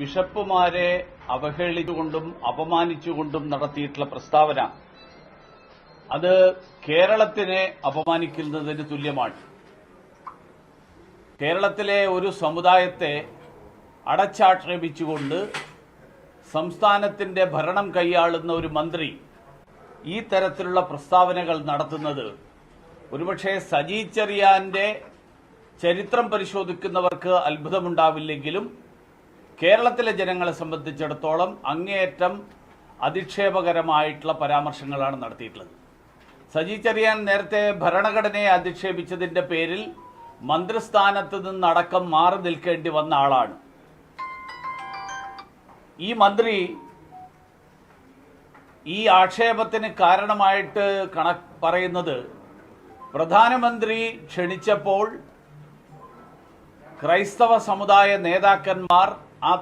ബിഷപ്പുമാരെ അവഹേളിച്ചുകൊണ്ടും അപമാനിച്ചുകൊണ്ടും നടത്തിയിട്ടുള്ള പ്രസ്താവന അത് കേരളത്തിനെ അപമാനിക്കുന്നതിന് തുല്യമാണ്. കേരളത്തിലെ ഒരു സമുദായത്തെ അടച്ചാക്ഷേപിച്ചുകൊണ്ട് സംസ്ഥാനത്തിന്റെ ഭരണം കൈയാളുന്ന ഒരു മന്ത്രി ഈ തരത്തിലുള്ള പ്രസ്താവനകൾ നടത്തുന്നത് ഒരുപക്ഷെ സജി ചെറിയാന്റെ ചരിത്രം പരിശോധിക്കുന്നവർക്ക് അത്ഭുതമുണ്ടാവില്ലെങ്കിലും കേരളത്തിലെ ജനങ്ങളെ സംബന്ധിച്ചിടത്തോളം അങ്ങേയറ്റം അധിക്ഷേപകരമായിട്ടുള്ള പരാമർശങ്ങളാണ് നടത്തിയിട്ടുള്ളത്. സജി ചെറിയാൻ നേരത്തെ ഭരണഘടനയെ അധിക്ഷേപിച്ചതിന്റെ പേരിൽ മന്ത്രിസ്ഥാനത്ത് നിന്നടക്കം മാറി നിൽക്കേണ്ടി വന്ന ആളാണ്. ഈ മന്ത്രി ഈ ആക്ഷേപത്തിന് കാരണമായിട്ട് പറയുന്നത് പ്രധാനമന്ത്രി ക്ഷണിച്ചപ്പോൾ ക്രൈസ്തവ സമുദായ നേതാക്കന്മാർ ആ